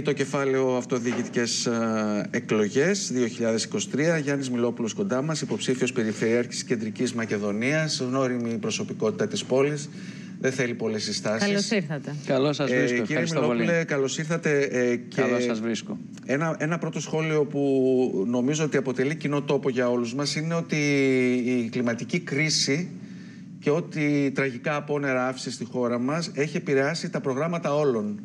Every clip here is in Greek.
Το κεφάλαιο αυτοδιοικητικές εκλογές 2023, Γιάννης Μιλόπουλος κοντά μας, υποψήφιος περιφερειάρχης Κεντρικής Μακεδονίας, γνώριμη προσωπικότητα της πόλης. Δεν θέλει πολλές συστάσεις. Καλώς ήρθατε. Καλώς σας βρίσκω. Κύριε Μιλόπουλε, καλώς ήρθατε. Καλώς σας βρίσκω. Ένα πρώτο σχόλιο που νομίζω ότι αποτελεί κοινό τόπο για όλους μας είναι ότι η κλιματική κρίση και ό,τι τραγικά απόνερα άφησε στη χώρα μας έχει επηρεάσει τα προγράμματα όλων.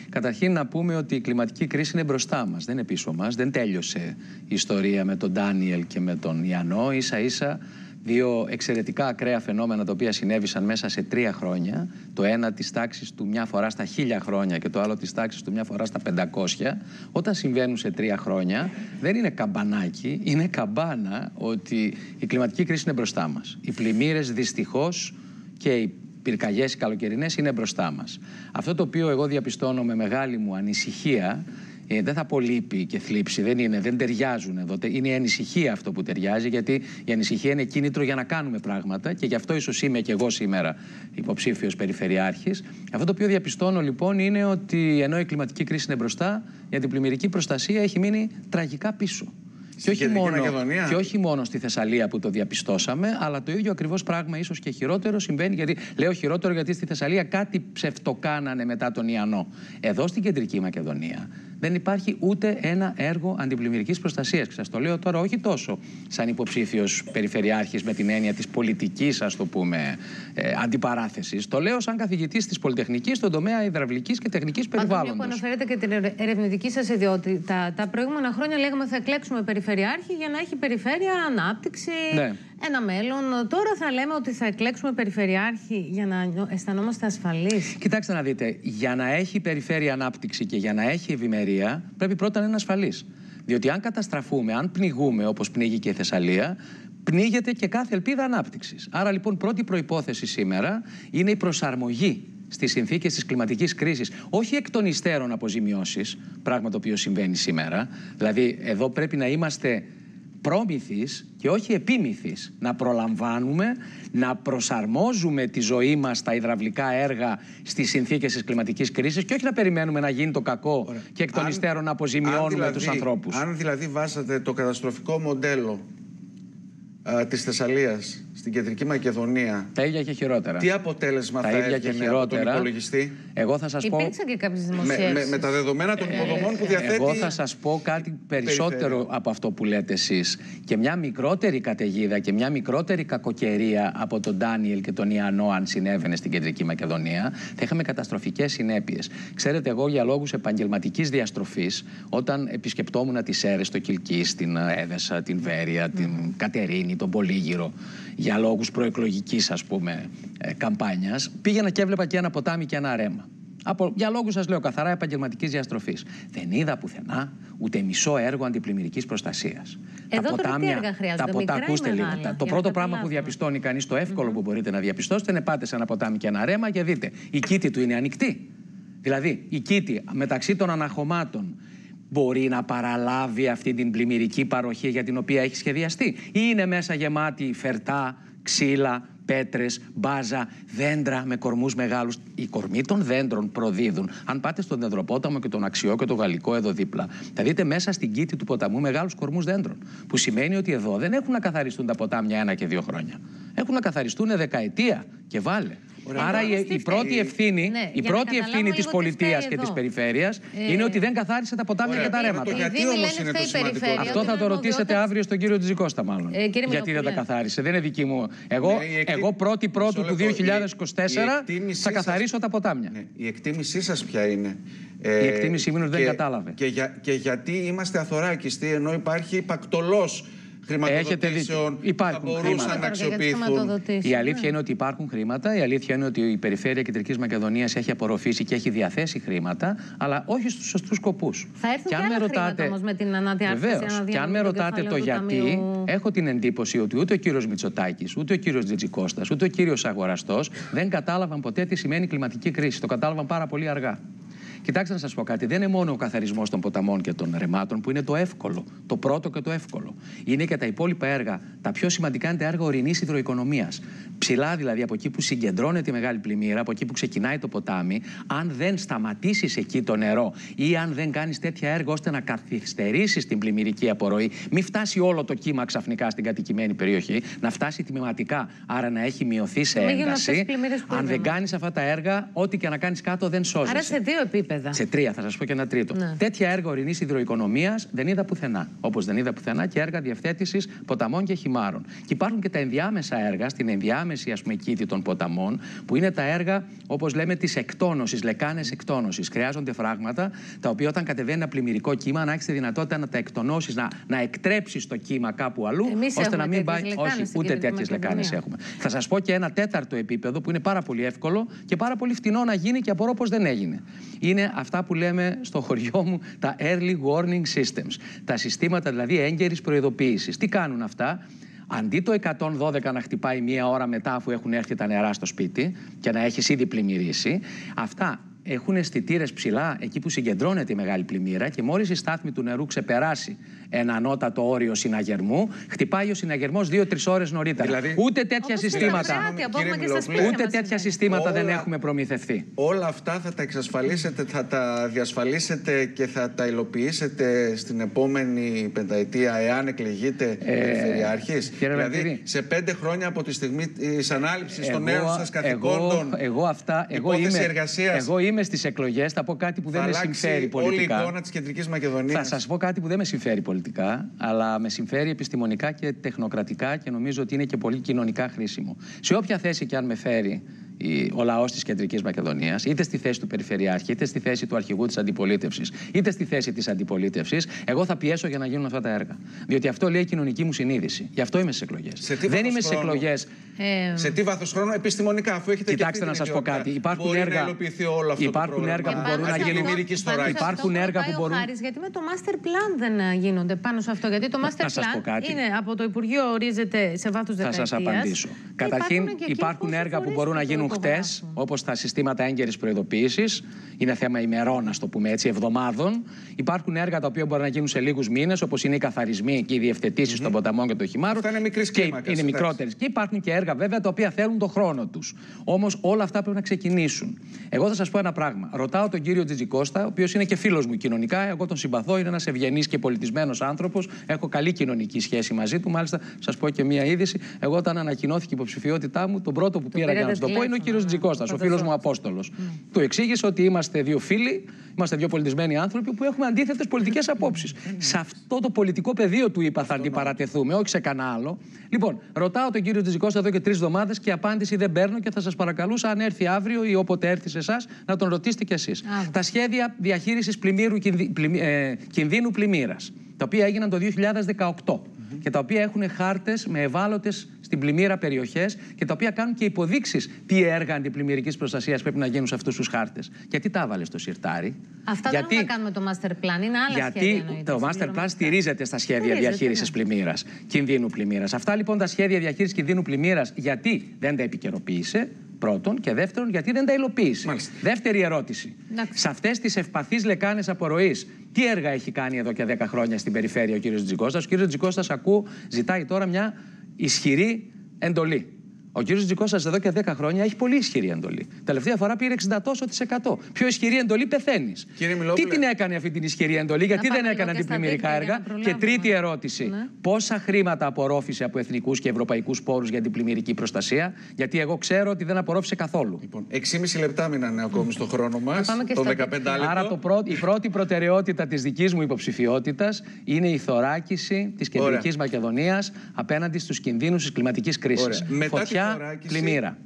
Καταρχήν να πούμε ότι η κλιματική κρίση είναι μπροστά μας, δεν είναι πίσω μας. Δεν τέλειωσε η ιστορία με τον Ντάνιελ και με τον Ιαννό. Ίσα-ίσα δύο εξαιρετικά ακραία φαινόμενα τα οποία συνέβησαν μέσα σε 3 χρόνια. Το ένα της τάξης του μια φορά στα 1000 χρόνια και το άλλο της τάξης του μια φορά στα 500. Όταν συμβαίνουν σε 3 χρόνια δεν είναι καμπανάκι, είναι καμπάνα ότι η κλιματική κρίση είναι μπροστά μας. Οι πλημμύρες δυστυχώς και οι πυρκαγιές οι καλοκαιρινές είναι μπροστά μας. Αυτό το οποίο εγώ διαπιστώνω με μεγάλη μου ανησυχία, δεν θα πω λύπη και θλίψη, δεν ταιριάζουν εδώ. Είναι η ανησυχία αυτό που ταιριάζει, γιατί η ανησυχία είναι κίνητρο για να κάνουμε πράγματα και γι' αυτό ίσως είμαι και εγώ σήμερα υποψήφιος περιφερειάρχης. Αυτό το οποίο διαπιστώνω λοιπόν είναι ότι ενώ η κλιματική κρίση είναι μπροστά, για την πλημμυρική προστασία έχει μείνει τραγικά πίσω. Και όχι μόνο στη Θεσσαλία που το διαπιστώσαμε, αλλά το ίδιο ακριβώς πράγμα ίσως και χειρότερο συμβαίνει. Γιατί λέω χειρότερο, γιατί στη Θεσσαλία κάτι ψευτοκάνανε μετά τον Ιαννό. Εδώ στην Κεντρική Μακεδονία δεν υπάρχει ούτε ένα έργο αντιπλημμυρικής προστασίας. Και σας το λέω τώρα όχι τόσο σαν υποψήφιος περιφερειάρχης με την έννοια της πολιτικής, ας το πούμε, αντιπαράθεσης. Το λέω σαν καθηγητής της Πολυτεχνικής στον τομέα υδραυλικής και τεχνικής περιβάλλοντος. Που αναφέρετε και την ερευνητική σας ιδιότητα. Τα προηγούμενα χρόνια λέγαμε θα εκλέξουμε περιφερειάρχη για να έχει περιφέρεια ανάπτυξη, ναι, ένα μέλλον. Τώρα θα λέμε ότι θα εκλέξουμε περιφερειάρχη για να αισθανόμαστε ασφαλείς. Κοιτάξτε να δείτε, για να έχει περιφέρεια ανάπτυξη και για να έχει ευημερία, πρέπει πρώτα να είναι ασφαλής. Διότι αν καταστραφούμε, αν πνιγούμε όπως πνίγει και η Θεσσαλία, πνίγεται και κάθε ελπίδα ανάπτυξης. Άρα λοιπόν πρώτη προϋπόθεση σήμερα είναι η προσαρμογή στις συνθήκες της κλιματικής κρίσης. Όχι εκ των υστέρων αποζημιώσεις, πράγμα το οποίο συμβαίνει σήμερα. Δηλαδή εδώ πρέπει να είμαστε πρόμηθης και όχι επίμηθης, να προλαμβάνουμε, να προσαρμόζουμε τη ζωή μας στα υδραυλικά έργα στις συνθήκες της κλιματικής κρίσης και όχι να περιμένουμε να γίνει το κακό. Ωραία. Και εκ των υστέρων να αποζημιώνουμε τους ανθρώπους. Αν δηλαδή βάσατε το καταστροφικό μοντέλο της Θεσσαλίας στην Κεντρική Μακεδονία, τα ίδια και χειρότερα. Τι αποτέλεσμα θα έβγαινε από τον υπολογιστή? Εγώ θα σας πω. Υπήρξαν και κάποιες δημοσίευσεις. Με τα δεδομένα των υποδομών που διαθέτει. Εγώ θα σας πω κάτι περισσότερο από αυτό που λέτε εσείς. Και μια μικρότερη καταιγίδα και μια μικρότερη κακοκαιρία από τον Ντάνιελ και τον Ιαννό, αν συνέβαινε στην Κεντρική Μακεδονία, θα είχαμε καταστροφικές συνέπειες. Ξέρετε, εγώ για λόγους επαγγελματικής διαστροφής, όταν επισκεπτόμουν τις αίρες, το Κιλκής, την Έδεσα, την Βέρεια, την Κατερίνη, τον Πολύγυρο, για λόγους προεκλογικής, ας πούμε, καμπάνιας, πήγαινα και έβλεπα και ένα ποτάμι και ένα ρέμα. Για λόγους, σας λέω, καθαρά επαγγελματικής διαστροφής. Δεν είδα πουθενά ούτε μισό έργο αντιπλημμυρικής προστασίας. Εδώ τα ποτάμια, τι έργα χρειάζονται? Ακούστε λίγο. Το πρώτο πράγμα που διαπιστώνει κανείς, το εύκολο που μπορείτε να διαπιστώσετε, είναι πάτε σε ένα ποτάμι και ένα ρέμα και δείτε, η κήτη του είναι ανοιχτή. Δηλαδή, η κήτη μεταξύ των αναχωμάτων μπορεί να παραλάβει αυτή την πλημμυρική παροχή για την οποία έχει σχεδιαστεί, ή είναι μέσα γεμάτη φερτά, ξύλα, πέτρες, μπάζα, δέντρα με κορμούς μεγάλους? Οι κορμοί των δέντρων προδίδουν. Αν πάτε στον Δεντροπόταμο και τον Αξιό και τον Γαλλικό εδώ δίπλα, θα δείτε μέσα στην κήτη του ποταμού μεγάλους κορμούς δέντρων. Που σημαίνει ότι εδώ δεν έχουν να καθαριστούν τα ποτάμια 1 και 2 χρόνια. Έχουν να καθαριστούν δεκαετία και βάλε. Άρα η πρώτη ευθύνη, της πολιτείας και της περιφέρειας είναι ότι δεν καθάρισε τα ποτάμια και τα ρέματα. Γιατί όμως είναι το σημαντικό? Αυτό θα το ρωτήσετε αύριο στον κύριο Τζικώστα μάλλον. Γιατί δεν τα καθάρισε. Δεν είναι δική μου. Εγώ 1η Πρώτου του 2024 θα καθαρίσω τα ποτάμια. Η εκτίμησή σας ποια είναι? Η εκτίμησή μου είναι ότι δεν κατάλαβε. Και γιατί είμαστε αθωράκιστοι ενώ υπάρχει πακτολός χρηματοδοτήσεων που θα μπορούσαν να αξιοποιηθούν? Η αλήθεια είναι ότι υπάρχουν χρήματα. Η αλήθεια είναι ότι η Περιφέρεια Κεντρικής Μακεδονίας έχει απορροφήσει και έχει διαθέσει χρήματα, αλλά όχι στους σωστούς σκοπούς. Θα έρθουν και άλλα χρήματα όμως με την αναδιάρθρωση. Βεβαίως. Και αν με ρωτάτε το γιατί, έχω την εντύπωση ότι ούτε ο κύριος Μητσοτάκης, ούτε ο κύριος Τζιτζικώστας, ούτε ο κύριος Αγοραστός δεν κατάλαβαν ποτέ τι σημαίνει κλιματική κρίση. Το κατάλαβαν πάρα πολύ αργά. Κοιτάξτε να σας πω κάτι. Δεν είναι μόνο ο καθαρισμός των ποταμών και των ρεμάτων που είναι το εύκολο, το πρώτο και το εύκολο. Είναι και τα υπόλοιπα έργα. Τα πιο σημαντικά είναι τα έργα ορεινής υδροοικονομίας. Ψηλά δηλαδή από εκεί που συγκεντρώνεται η μεγάλη πλημμύρα, από εκεί που ξεκινάει το ποτάμι, αν δεν σταματήσεις εκεί το νερό ή αν δεν κάνεις τέτοια έργα ώστε να καθυστερήσεις την πλημμυρική απορροή, μην φτάσει όλο το κύμα ξαφνικά στην κατοικημένη περιοχή, να φτάσει τμηματικά, άρα να έχει μειωθεί σε ένταση. Αν δεν κάνεις αυτά τα έργα, ό,τι και να κάνεις κάτω δεν σώζεσαι. Άρα σε δύο επίπεδα. Σε τρία, θα σας πω και ένα τρίτο. Ναι. Τέτοια έργα ορεινής υδροοικονομίας δεν είδα πουθενά. Όπως δεν είδα πουθενά και έργα διευθέτησης ποταμών και χυμάρων. Και υπάρχουν και τα ενδιάμεσα έργα, στην ενδιάμεση κήτη των ποταμών, που είναι τα έργα, όπως λέμε, της εκτόνωσης, λεκάνες εκτόνωσης. Χρειάζονται φράγματα, τα οποία όταν κατεβαίνει ένα πλημμυρικό κύμα, να έχεις τη δυνατότητα να τα εκτονώσεις, να εκτρέψεις το κύμα κάπου αλλού, ώστε να μην πάει. Όχι, ούτε τέτοιες λεκάνες έχουμε. Θα σας πω και ένα τέταρτο επίπεδο που είναι πάρα πολύ εύκολο και πάρα πολύ φτηνό να γίνει και απορώ πως δεν έγινε. Είναι αυτά που λέμε στο χωριό μου τα early warning systems. Τα συστήματα δηλαδή έγκαιρης προειδοποίησης. Τι κάνουν αυτά? Αντί το 112 να χτυπάει μία ώρα μετά αφού έχουν έρθει τα νερά στο σπίτι και να έχεις ήδη πλημμυρίσει, αυτά έχουν αισθητήρες ψηλά εκεί που συγκεντρώνεται η μεγάλη πλημμύρα και μόλις η στάθμη του νερού ξεπεράσει ένα ανώτατο όριο συναγερμού, χτυπάει ο συναγερμός 2-3 ώρες νωρίτερα. Δηλαδή, ούτε τέτοια συστήματα, ούτε τέτοια συστήματα δεν έχουμε προμηθευτεί. Όλα αυτά θα τα εξασφαλίσετε, θα τα διασφαλίσετε και θα τα υλοποιήσετε στην επόμενη πενταετία, εάν εκλεγείτε περιφερειάρχης. Δηλαδή, σε 5 χρόνια από τη στιγμή της ανάληψης των νέων σας καθηκόντων, υπόθεση εργασίας. Εγώ είμαι στις εκλογές, θα πω κάτι που δεν με συμφέρει πολιτικά. Όλη η εικόνα της Κεντρικής Μακεδονίας. Θα σας πω κάτι που δεν με συμφέρει πολιτικά, αλλά με συμφέρει επιστημονικά και τεχνοκρατικά και νομίζω ότι είναι και πολύ κοινωνικά χρήσιμο. Σε όποια θέση και αν με φέρει ο λαός της Κεντρικής Μακεδονίας, είτε στη θέση του Περιφερειάρχη, είτε στη θέση του αρχηγού της αντιπολίτευσης, είτε στη θέση της αντιπολίτευσης, εγώ θα πιέσω για να γίνουν αυτά τα έργα. Διότι αυτό λέει η κοινωνική μου συνείδηση. Γι' αυτό είμαι στις εκλογές. Δεν είμαι στις εκλογές. Σε τι βάθος χρόνου, επιστημονικά, αφού έχετε. Κοιτάξτε να σας πω κάτι. Υπάρχουν έργα που μπορούν να γίνουν. Υπάρχουν έργα που μπορούν. Γιατί με το master plan δεν γίνονται πάνω σε αυτό. Γιατί το master plan είναι από το Υπουργείο, ορίζεται σε βάθος δεκαετίας. Θα σας απαντήσω. Καταρχήν, υπάρχουν έργα που μπορούν να γίνουν χτες, όπως τα συστήματα έγκαιρης προειδοποίησης. Είναι θέμα ημερών, ας το πούμε έτσι, εβδομάδων. Υπάρχουν έργα τα οποία μπορούν να γίνουν σε λίγους μήνες, όπως είναι οι καθαρισμοί και οι διευθετήσεις των ποταμών και των χυμάρων. Αυτά είναι μικρής κλίμακας. Είναι μικρότερες. Και υπάρχουν και έργα βέβαια τα οποία θέλουν τον χρόνο τους. Όμως όλα αυτά πρέπει να ξεκινήσουν. Εγώ θα σας πω ένα πράγμα. Ρωτάω τον κύριο Τζιτζικώστα, ο οποίος είναι και φίλος μου κοινωνικά. Εγώ τον συμπαθώ, είναι ένας ευγενής και πολιτισμένος άνθρωπος. Έχω καλή κοινωνική σχέση μαζί του. Μάλιστα, σας πω και μία είδηση. Εγώ, όταν ανακοινώθηκε η υποψηφιότητα μου, τον πρώτο που πήρα για να του το πω είναι ο κύριος Τζιτζικώστας, ο φίλος μου Απόστολος. Του εξήγησε ότι είμαστε δύο φίλοι, είμαστε δύο πολιτισμένοι άνθρωποι που έχουμε αντίθετες πολιτικές απόψεις. Σε αυτό το πολιτικό πεδίο του είπα θα αντιπαρατεθούμε, όχι σε κανένα άλλο. Λοιπόν, ρωτάω τον κύριο Τζιτζικώστα εδώ και 3 εβδομάδες και απάντηση δεν παίρνω και θα σας παρακαλούσα, αν έρθει αύριο ή όποτε έρθει σε εσάς, να τον ρωτήσετε κι εσείς. Τα σχέδια διαχείρισης κινδύνου πλημμύρας, τα οποία έγιναν το 2018 και τα οποία έχουν χάρτες με ευάλωτες στην πλημμύρα περιοχές και τα οποία κάνουν και υποδείξεις τι έργα αντιπλημμυρικής προστασίας πρέπει να γίνουν σε αυτούς τους χάρτες. Γιατί τα έβαλε στο σιρτάρι? Αυτά δεν έχουν να κάνουν με το master plan, είναι άλλα σχέδια. Γιατί το master plan στηρίζεται στα σχέδια διαχείρισης πλημμύρας, κινδύνου πλημμύρας. Αυτά λοιπόν τα σχέδια διαχείρισης κινδύνου πλημμύρας, γιατί δεν τα επικαιροποίησε? Πρώτον, και δεύτερον, γιατί δεν τα υλοποίησε. Μάλιστα. Δεύτερη ερώτηση. Σε αυτές τις ευπαθείς λεκάνες απορροής, τι έργα έχει κάνει εδώ και 10 χρόνια στην περιφέρεια ο κύριος Τζιτζικώστας? Ο κύριος Τζιτζικώστας, ακούω, ζητάει τώρα μια ισχυρή εντολή. Ο κύριος Τζιτζικώστας εδώ και 10 χρόνια έχει πολύ ισχυρή εντολή. Τελευταία φορά πήρε 60%. Πιο ισχυρή εντολή πεθαίνεις. Τι την έκανε αυτή την ισχυρή εντολή, γιατί δεν έκανε αντιπλημμυρικά έργα? Και τρίτη ερώτηση. Ναι. Πόσα χρήματα απορρόφησε από εθνικούς και ευρωπαϊκούς πόρους για αντιπλημμυρική προστασία? Γιατί εγώ ξέρω ότι δεν απορρόφησε καθόλου. Λοιπόν, 6,5 λεπτά μείνανε ακόμη στο χρόνο μας. Το 15 λεπτό. Άρα η πρώτη προτεραιότητα της δικής μου υποψηφιότητας είναι η θωράκιση της Κεντρικής Μακεδονίας απέναντι στους κινδύνους της κλιματικής κρίσης.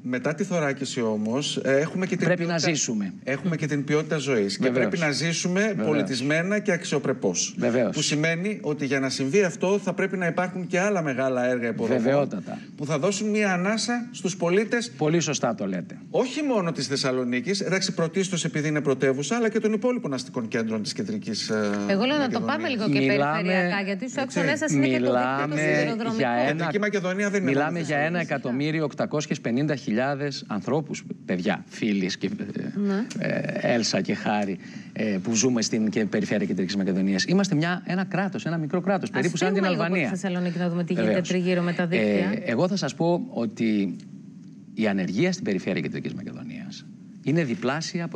Μετά τη θωράκιση όμως έχουμε και την πρέπει να ζήσουμε. Έχουμε και την ποιότητα ζωής. Και πρέπει να ζήσουμε πολιτισμένα και αξιοπρεπώς. Που σημαίνει ότι για να συμβεί αυτό θα πρέπει να υπάρχουν και άλλα μεγάλα έργα υποδομών που θα δώσουν μια ανάσα στους πολίτες. Πολύ σωστά το λέτε. Όχι μόνο της Θεσσαλονίκης, εντάξει, πρωτίστως επειδή είναι πρωτεύουσα, αλλά και των υπόλοιπων αστικών κέντρων της Κεντρικής Μακεδονίας. Εγώ λέω να το πάμε λίγο και περιφερειακά, γιατί στους άξονες σας είναι και το δίκτυο το σιδηροδρομικό. Μιλάμε για 1 εκατομμύριο 850.000 ανθρώπους, παιδιά, φίλοι, Έλσα και Χάρη, που ζούμε στην περιφέρεια Κεντρικής Μακεδονίας. Είμαστε ένα κράτος, ένα μικρό κράτος, περίπου σαν την Αλβανία. Στη Θεσσαλονίκη να δούμε τι γίνεται τριγύρω με τα δίκτυα. Εγώ θα σας πω ότι η ανεργία στην περιφέρεια Κεντρικής Μακεδονίας είναι διπλάσια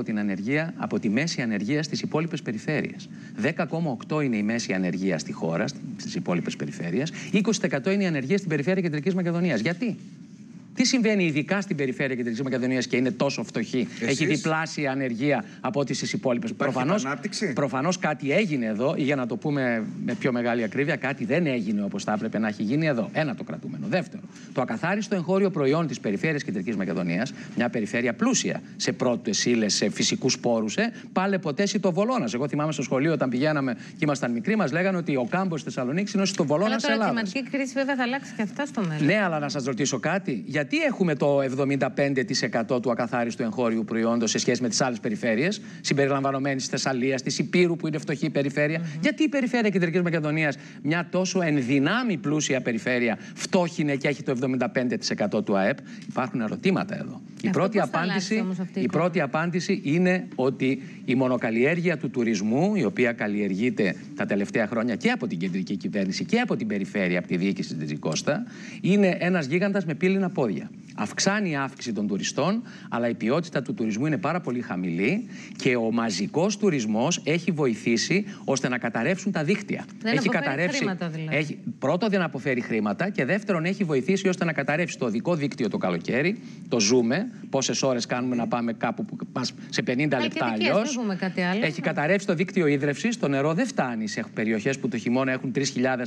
από τη μέση ανεργία στις υπόλοιπες περιφέρειες. 10,8 είναι η μέση ανεργία στη χώρα, στις υπόλοιπες περιφέρειες. 20% είναι η ανεργία στην περιφέρεια Κεντρικής Μακεδονίας. Γιατί? Τι συμβαίνει ειδικά στην περιφέρεια Κεντρικής Μακεδονίας και είναι τόσο φτωχή? Έχει διπλάσια ανεργία από ό,τι στις υπόλοιπες. Προφανώς κάτι έγινε εδώ, ή για να το πούμε με πιο μεγάλη ακρίβεια, κάτι δεν έγινε όπως θα έπρεπε να έχει γίνει εδώ. Ένα το κρατούμενο. Δεύτερο, το ακαθάριστο εγχώριο προϊόν της περιφέρειας Κεντρικής Μακεδονίας, μια περιφέρεια πλούσια σε πρώτες ύλες, σε φυσικούς πόρους, πάλε ποτέ το Βολώνας. Εγώ θυμάμαι στο σχολείο όταν πηγαίναμε και ήμασταν μικροί, μας λέγανε ότι ο κάμπος της Θεσσαλονίκης είναι στο Βολώνας της Ελλάδας. Η κλιματική κρίση βέβαια θα αλλάξει και αυτά στο μέλλον. Ναι, αλλά να σας ρωτήσω κάτι. Γιατί έχουμε το 75% του ακαθάριστου εγχώριου προϊόντος σε σχέση με τις άλλες περιφέρειες, συμπεριλαμβανομένης της Θεσσαλίας, της Υπήρου που είναι φτωχή περιφέρεια? Γιατί η περιφέρεια Κεντρικής Μακεδονίας, μια τόσο ενδυνάμει πλούσια περιφέρεια, φτώχινε και έχει το 75% του ΑΕΠ? Υπάρχουν ερωτήματα εδώ. Η πρώτη απάντηση είναι ότι η μονοκαλλιέργεια του τουρισμού, η οποία καλλιεργείται τα τελευταία χρόνια και από την κεντρική κυβέρνηση και από την περιφέρεια, από τη διοίκηση της Τζικώστα, είναι ένας γίγαντας με πύληνα πόδια. Αυξάνει η αύξηση των τουριστών, αλλά η ποιότητα του τουρισμού είναι πάρα πολύ χαμηλή και ο μαζικός τουρισμός έχει βοηθήσει ώστε να καταρρεύσουν τα δίκτυα. Δεν αποφέρει χρήματα δηλαδή. Πρώτον, δεν αποφέρει χρήματα και δεύτερον, έχει βοηθήσει ώστε να καταρρεύσει το οδικό δίκτυο το καλοκαίρι. Το ζούμε. Πόσες ώρες κάνουμε να πάμε κάπου που πας σε 50 λεπτά αλλιώς. Έχει καταρρεύσει το δίκτυο ίδρευσης. Το νερό δεν φτάνει σε περιοχές που το χειμώνα έχουν 3.000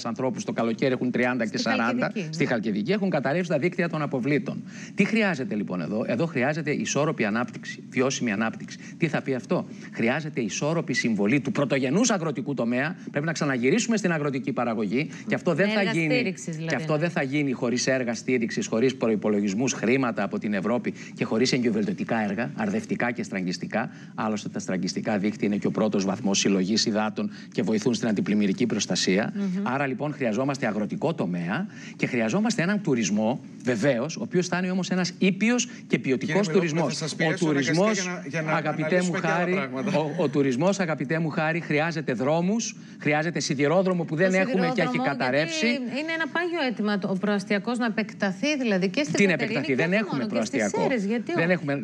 ανθρώπους, το καλοκαίρι έχουν 30 και 40. Στη Χαλκιδική έχουν καταρρεύσει τα δίκτυα των αποβλήτων. Τι χρειάζεται λοιπόν εδώ? Εδώ χρειάζεται ισόρροπη ανάπτυξη, βιώσιμη ανάπτυξη. Τι θα πει αυτό? Χρειάζεται ισόρροπη συμβολή του πρωτογενούς αγροτικού τομέα. Πρέπει να ξαναγυρίσουμε στην αγροτική παραγωγή και αυτό δεν θα γίνει. Και αυτό δεν θα γίνει χωρίς έργα στήριξης, χωρίς προϋπολογισμούς, χρήματα από την Ευρώπη και χωρίς εγκυβερνητικά έργα, αρδευτικά και στραγγιστικά. Άλλωστε, τα στραγγιστικά δίκτυα είναι και ο πρώτος βαθμός συλλογής υδάτων και βοηθούν στην αντιπλημμυρική προστασία. Άρα λοιπόν χρειαζόμαστε αγροτικό τομέα και χρειαζόμαστε έναν τουρισμό, βεβαίως, ο οποίος θα είναι όμως ένας ήπιος και ποιοτικός τουρισμός. Ο τουρισμός, αγαπητέ μου Χάρη, χρειάζεται δρόμους, χρειάζεται σιδηρόδρομο που δεν έχουμε και έχει καταρρεύσει. Είναι ένα πάγιο αίτημα ο προαστιακός να επεκταθεί, δηλαδή και στην Κατερίνη. Τι να επεκταθεί? Δεν έχουμε προαστιακό.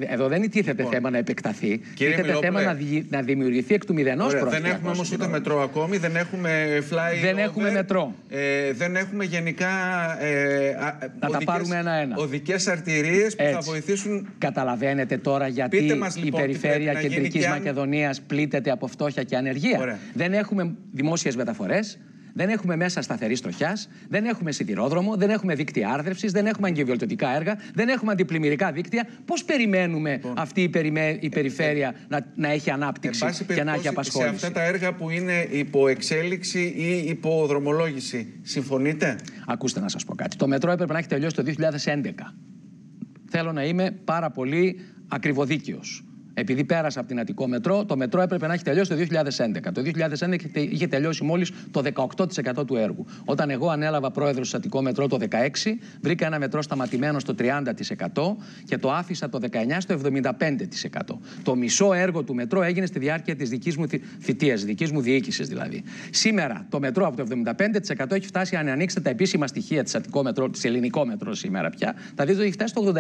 Εδώ δεν τίθεται θέμα να επεκταθεί. Τίθεται θέμα να δημιουργηθεί εκ του μηδενός προαστιακός. Δεν έχουμε όμως ούτε μετρό ακόμη, δεν έχουμε flyover. Δεν έχουμε μετρό. Δεν έχουμε γενικά να τα πάρουμε ένα-ένα. Οδικές αρτηρίες που θα βοηθήσουν. Καταλαβαίνετε τώρα γιατί η περιφέρεια Κεντρικής Μακεδονίας πλήττεται από φτώχεια και ανεργία? Ωραία. Δεν έχουμε δημόσιες μεταφορές, δεν έχουμε μέσα σταθερής τροχιάς, δεν έχουμε σιδηρόδρομο, δεν έχουμε δίκτυα άρδευσης, δεν έχουμε αγκιβιολτωτικά έργα, δεν έχουμε αντιπλημμυρικά δίκτυα. Πώς περιμένουμε αυτή η περιφέρεια να έχει ανάπτυξη και να έχει απασχόληση? Σε αυτά τα έργα που είναι υπό εξέλιξη ή υπό δρομολόγηση, συμφωνείτε? Ακούστε να σας πω κάτι. Το μετρό έπρεπε να έχει τελειώσει το 2011. Θέλω να είμαι πάρα πολύ ακριβοδίκαιος. Επειδή πέρασα από την Αττικό μετρό, το μετρό έπρεπε να έχει τελειώσει το 2011. Το 2011 είχε τελειώσει μόλις το 18% του έργου. Όταν εγώ ανέλαβα πρόεδρος του Αττικό μετρό το 2016, βρήκα ένα μετρό σταματημένο στο 30% και το άφησα το 19% στο 75%. Το μισό έργο του μετρό έγινε στη διάρκεια της δικής μου θητείας, δικής μου διοίκησης δηλαδή. Σήμερα το μετρό από το 75% έχει φτάσει, αν ανοίξετε τα επίσημα στοιχεία της Αττικό μετρό, της ελληνικό μετρό σήμερα πια, θα δείτε ότι έχει φτάσει στο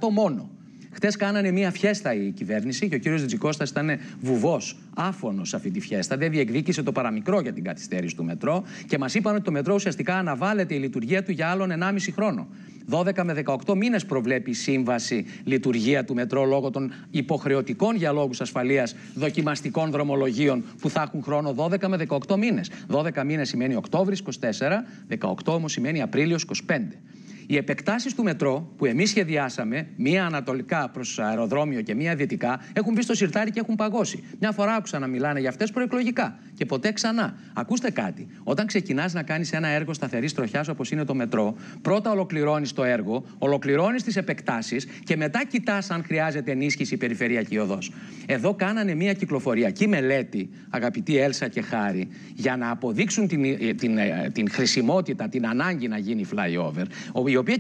87% μόνο. Χτες κάνανε μία φιέστα η κυβέρνηση και ο κύριος Τζικώστας ήταν βουβός, άφωνος σε αυτή τη φιέστα. Δεν διεκδίκησε το παραμικρό για την καθυστέρηση του μετρό και μας είπαν ότι το μετρό ουσιαστικά αναβάλλεται η λειτουργία του για άλλον 1,5 χρόνο. 12 με 18 μήνες προβλέπει η σύμβαση λειτουργία του μετρό λόγω των υποχρεωτικών για λόγους ασφαλείας δοκιμαστικών δρομολογίων που θα έχουν χρόνο 12 με 18 μήνες. 12 μήνες σημαίνει Οκτώβρης 24, 18 όμως σημαίνει Απρίλιος 25. Οι επεκτάσεις του μετρό που εμείς σχεδιάσαμε, μία ανατολικά προς αεροδρόμιο και μία δυτικά, έχουν μπει στο σιρτάρι και έχουν παγώσει. Μια φορά άκουσα να μιλάνε για αυτές προεκλογικά και ποτέ ξανά. Ακούστε κάτι. Όταν ξεκινάς να κάνεις ένα έργο σταθερής τροχιάς όπως είναι το μετρό, πρώτα ολοκληρώνεις το έργο, ολοκληρώνεις τις επεκτάσεις και μετά κοιτάς αν χρειάζεται ενίσχυση η περιφερειακή οδός. Εδώ κάνανε μία κυκλοφοριακή μελέτη, αγαπητοί Έλσα και Χάρη, για να αποδείξουν την χρησιμότητα, την ανάγκη να γίνει flyover, η η οποία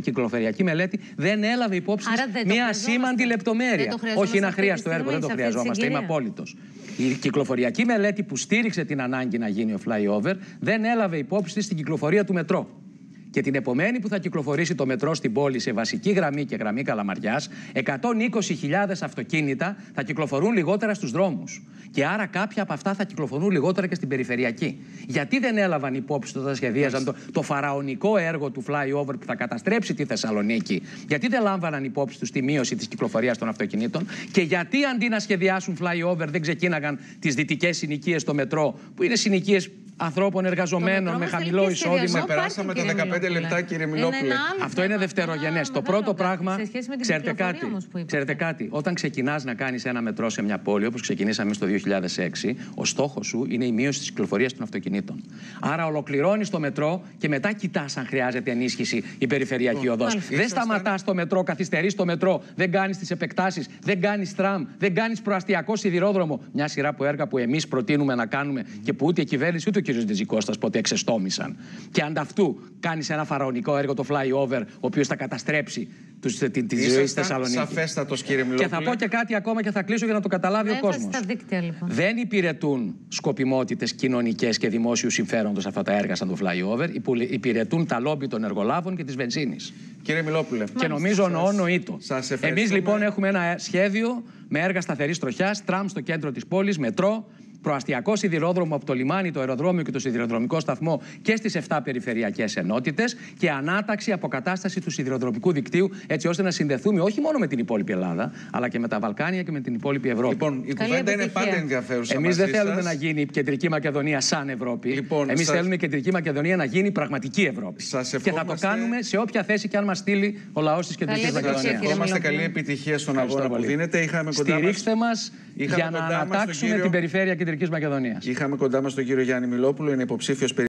κυκλοφοριακή μελέτη δεν έλαβε υπόψη μια ασήμαντη λεπτομέρεια. Όχι, είναι αχρίαστο έργο, δεν το χρειαζόμαστε, είμαι απόλυτος. Η κυκλοφοριακή μελέτη που στήριξε την ανάγκη να γίνει ο flyover δεν έλαβε υπόψη της στην κυκλοφορία του μετρό. Και την επομένη που θα κυκλοφορήσει το μετρό στην πόλη σε βασική γραμμή και γραμμή Καλαμαριάς, 120.000 αυτοκίνητα θα κυκλοφορούν λιγότερα στους δρόμους. Και άρα κάποια από αυτά θα κυκλοφορούν λιγότερα και στην περιφερειακή. Γιατί δεν έλαβαν υπόψη όταν σχεδίαζαν το φαραωνικό έργο του flyover που θα καταστρέψει τη Θεσσαλονίκη? Γιατί δεν λάμβαναν υπόψη τους τη μείωση της κυκλοφορίας των αυτοκινήτων? Και γιατί αντί να σχεδιάσουν flyover δεν ξεκίναγαν τις δυτικές συνοικίες στο μετρό, που είναι συνοικίες ανθρώπων εργαζομένων με χαμηλό εισόδημα? Περάσαμε τα 15 λεπτά, κύριε Μιλόπουλε. Αυτό είναι δευτερογενές. Το πρώτο πράγμα, ξέρετε κάτι, όταν ξεκινάς να κάνεις ένα μετρό σε μια πόλη, όπως ξεκινήσαμε στο 2006, ο στόχος σου είναι η μείωση της κυκλοφορίας των αυτοκινήτων. Άρα ολοκληρώνεις το μετρό και μετά κοιτάς αν χρειάζεται ενίσχυση η περιφερειακή οδός. Δεν σταματάς το μετρό, καθυστερείς το μετρό, δεν κάνεις τις επεκτάσεις, δεν κάνεις τραμ, δεν κάνεις προαστιακό σιδηρόδρομο. Μια σειρά από έργα που εμείς προτείνουμε να κάνουμε και που ούτε η κυβέρνηση ούτε ο κ. Ντεζικώστας ποτέ εξεστόμησαν. Και ανταυτού κάνεις ένα φαραωνικό έργο, το flyover, ο οποίος θα καταστρέψει τη ζωή στη Θεσσαλονίκη. Σαφέστατος, κύριε Μιλόπουλε. Και θα πω και κάτι ακόμα και θα κλείσω για να το καταλάβει ο κόσμος. Λοιπόν. Δεν υπηρετούν σκοπιμότητες κοινωνικές και δημόσιου συμφέροντος αυτά τα έργα σαν το flyover. Υπηρετούν τα λόμπι των εργολάβων και της βενζίνης. Κύριε Μιλόπουλε. Και νομίζω νοήτο. Εμείς λοιπόν έχουμε ένα σχέδιο με έργα σταθερής τροχιάς, τραμ στο κέντρο της πόλης, μετρό, προαστιακό σιδηρόδρομο από το λιμάνι, το αεροδρόμιο και το σιδηροδρομικό σταθμό και στις 7 περιφερειακές ενότητες και ανάταξη, αποκατάσταση του σιδηροδρομικού δικτύου, έτσι ώστε να συνδεθούμε όχι μόνο με την υπόλοιπη Ελλάδα, αλλά και με τα Βαλκάνια και με την υπόλοιπη Ευρώπη. Λοιπόν, η κουβέντα είναι πάντα ενδιαφέρουσα. Εμείς δεν θέλουμε να γίνει η Κεντρική Μακεδονία σαν Ευρώπη. Λοιπόν, εμείς θέλουμε η Κεντρική Μακεδονία να γίνει πραγματική Ευρώπη. Και θα το κάνουμε σε όποια θέση και αν μας στείλει ο λαός της Κεντρικής Μακεδονίας. Ευχόμαστε καλή επιτυχία στον αγώνα που δίνετε. Στηρίξτε μας για να ανατάξουμε την περιφέρεια Κεντρικής Μακεδονίας. Είχαμε κοντά μας τον κύριο Γιάννη Μιλόπουλο, είναι υποψήφιος